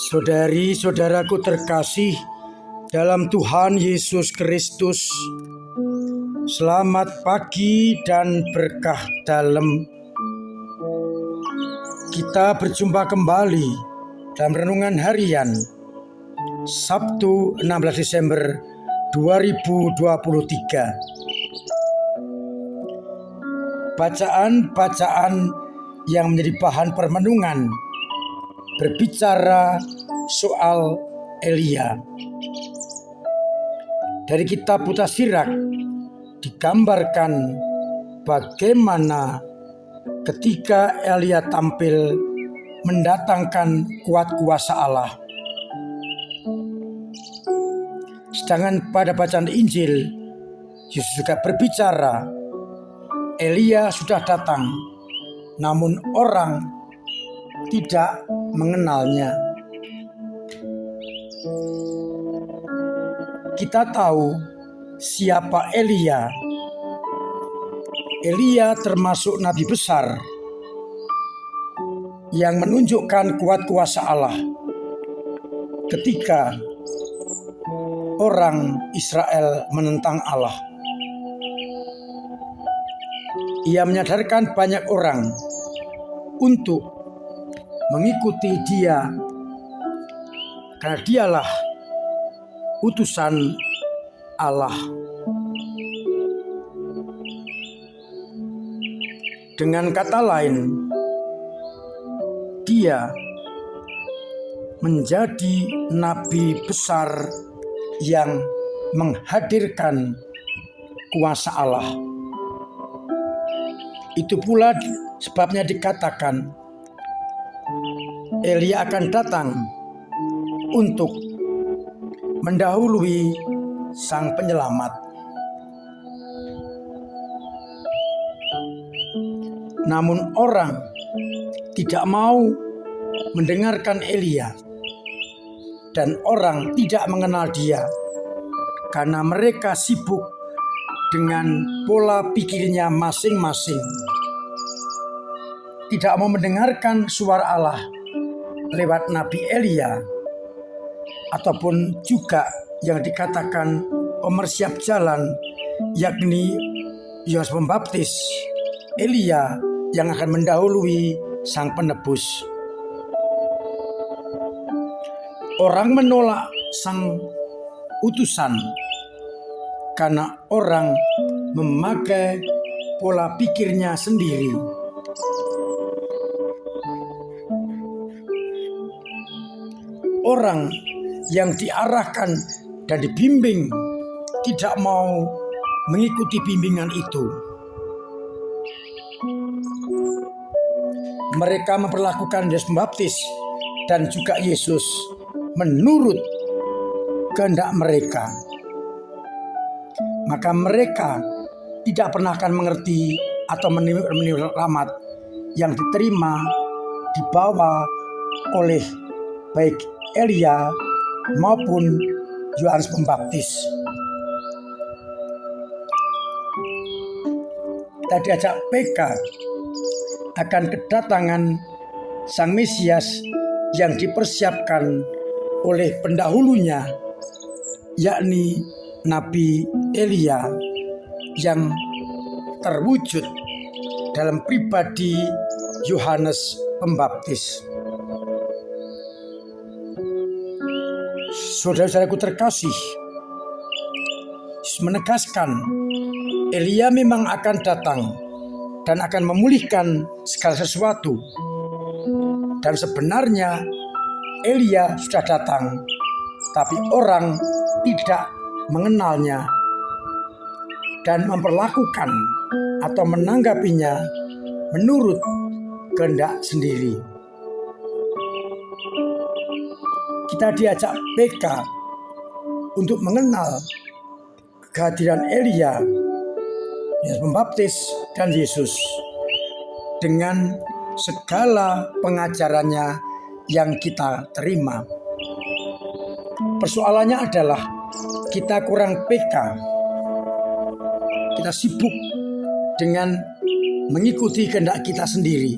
Saudari-saudaraku terkasih dalam Tuhan Yesus Kristus, selamat pagi dan berkah dalam. Kita berjumpa kembali dalam renungan harian Sabtu 16 Desember 2023. Bacaan-bacaan yang menjadi bahan permenungan berbicara soal Elia. Dari kitab Mutasyirah digambarkan bagaimana ketika Elia tampil mendatangkan kuat kuasa Allah. Sedangkan pada bacaan Injil, Yesus juga berbicara, Elia sudah datang, namun orang tidak mengenalnya. Kita tahu siapa Elia. Elia termasuk nabi besar yang menunjukkan kuat kuasa Allah ketika orang Israel menentang Allah. Ia menyadarkan banyak orang untuk mengikuti dia karena dialah utusan Allah. Dengan kata lain, dia menjadi nabi besar yang menghadirkan kuasa Allah. Itu pula sebabnya dikatakan Elia akan datang untuk mendahului Sang Penyelamat. Namun orang tidak mau mendengarkan Elia dan orang tidak mengenal dia karena mereka sibuk dengan pola pikirnya masing-masing. Tidak mau mendengarkan suara Allah lewat Nabi Elia, ataupun juga yang dikatakan pemersiap jalan, yakni Yohanes Pembaptis, Elia yang akan mendahului Sang Penebus. Orang menolak Sang utusan karena orang memakai pola pikirnya sendiri. Orang yang diarahkan dan dibimbing tidak mau mengikuti bimbingan itu. Mereka memperlakukan Yohanes Pembaptis dan juga Yesus menurut kehendak mereka. Maka mereka tidak pernah akan mengerti atau menerima rahmat yang diterima dibawa oleh baik Elia maupun Yohanes Pembaptis. Kita diajak PK akan kedatangan Sang Mesias yang dipersiapkan oleh pendahulunya, yakni Nabi Elia yang terwujud dalam pribadi Yohanes Pembaptis. Saudara-saudaraku terkasih, menegaskan Elia memang akan datang dan akan memulihkan segala sesuatu. Dan sebenarnya Elia sudah datang, tapi orang tidak mengenalnya dan memperlakukan atau menanggapinya menurut kehendak sendiri. Kita diajak PK untuk mengenal kehadiran Elia, Yohanes Pembaptis, dan Yesus dengan segala pengajarannya yang kita terima. Persoalannya adalah kita kurang PK. Kita sibuk dengan mengikuti kehendak kita sendiri,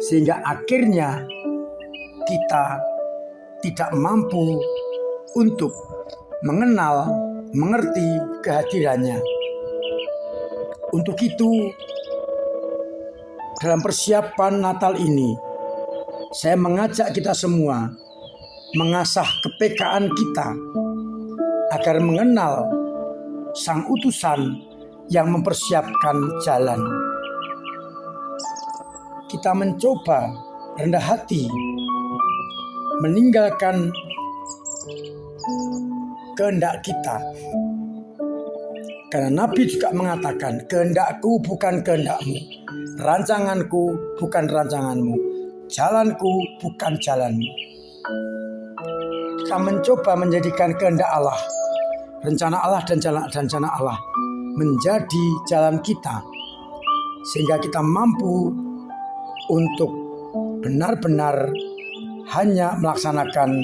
sehingga akhirnya kita tidak mampu untuk mengenal, mengerti kehadirannya. Untuk itu, dalam persiapan Natal ini, saya mengajak kita semua mengasah kepekaan kita agar mengenal Sang Utusan yang mempersiapkan jalan. Kita mencoba rendah hati, meninggalkan kehendak kita. Karena Nabi juga mengatakan, kehendakku bukan kehendakmu, rancanganku bukan rancanganmu, jalanku bukan jalanmu. Kita mencoba menjadikan kehendak Allah, rencana Allah dan rencana Allah menjadi jalan kita, sehingga kita mampu untuk benar-benar hanya melaksanakan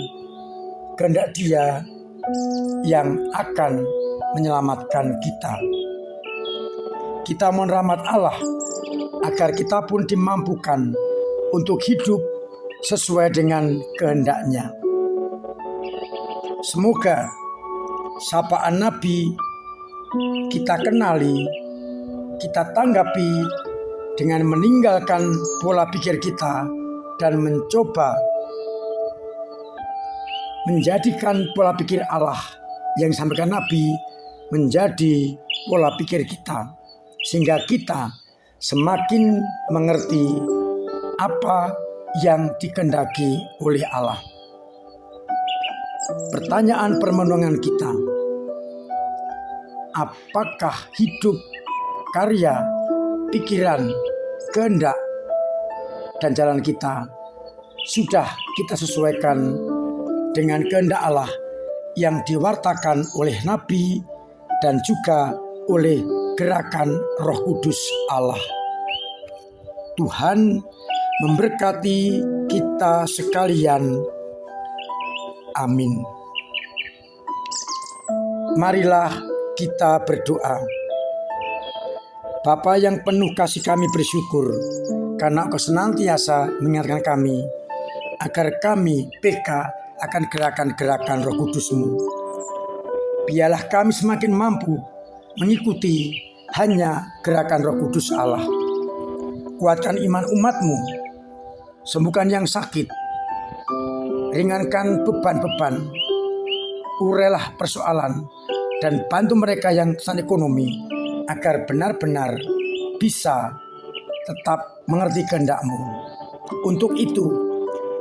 kehendak Dia yang akan menyelamatkan kita. Kita mohon rahmat Allah agar kita pun dimampukan untuk hidup sesuai dengan kehendak-Nya. Semoga sapaan Nabi kita kenali, kita tanggapi dengan meninggalkan pola pikir kita dan mencoba menjadikan pola pikir Allah yang disampaikan Nabi menjadi pola pikir kita, sehingga kita semakin mengerti apa yang dikehendaki oleh Allah. Pertanyaan permenungan kita, apakah hidup, karya, pikiran, kehendak, dan jalan kita sudah kita sesuaikan dengan kehendak Allah yang diwartakan oleh Nabi dan juga oleh gerakan Roh Kudus Allah. Tuhan memberkati kita sekalian. Amin. Marilah kita berdoa. Bapa yang penuh kasih, kami bersyukur karena Engkau senantiasa mengingatkan kami agar kami peka akan gerakan-gerakan Roh Kudus-Mu. Biarlah kami semakin mampu mengikuti hanya gerakan Roh Kudus Allah. Kuatkan iman umat-Mu, sembuhkan yang sakit, ringankan beban-beban, urailah persoalan, dan bantu mereka yang kesulitan ekonomi agar benar-benar bisa tetap mengerti kehendak-Mu. Untuk itu,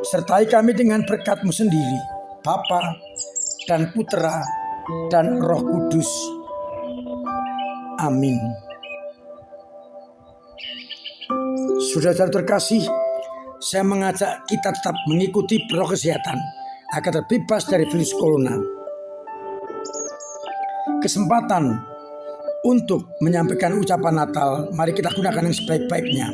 sertai kami dengan berkat-Mu sendiri, Bapa dan Putra dan Roh Kudus. Amin. Saudara-saudara terkasih, saya mengajak kita tetap mengikuti protokol kesehatan agar terbebas dari virus corona. Kesempatan untuk menyampaikan ucapan Natal, mari kita gunakan yang sebaik-baiknya.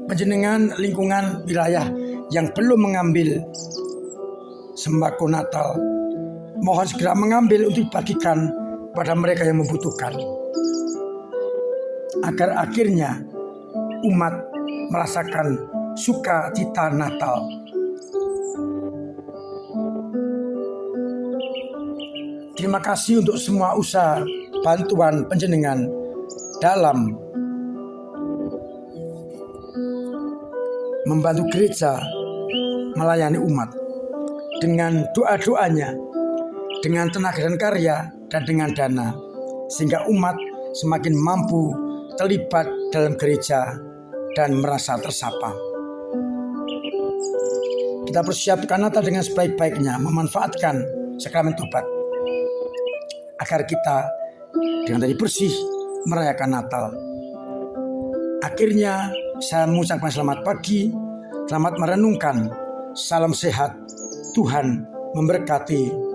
Panjenengan lingkungan wilayah yang belum mengambil sembako Natal, mohon segera mengambil untuk dibagikan pada mereka yang membutuhkan, agar akhirnya umat merasakan sukacita Natal. Terima kasih untuk semua usaha bantuan panjenengan dalam membantu gereja melayani umat dengan doa-doanya, dengan tenaga dan karya, dan dengan dana, sehingga umat semakin mampu terlibat dalam gereja dan merasa tersapa. Kita persiapkan Natal dengan sebaik-baiknya, memanfaatkan sakramen tobat agar kita dengan tadi bersih merayakan Natal. Akhirnya saya mengucapkan selamat pagi, selamat merenungkan, salam sehat, Tuhan memberkati.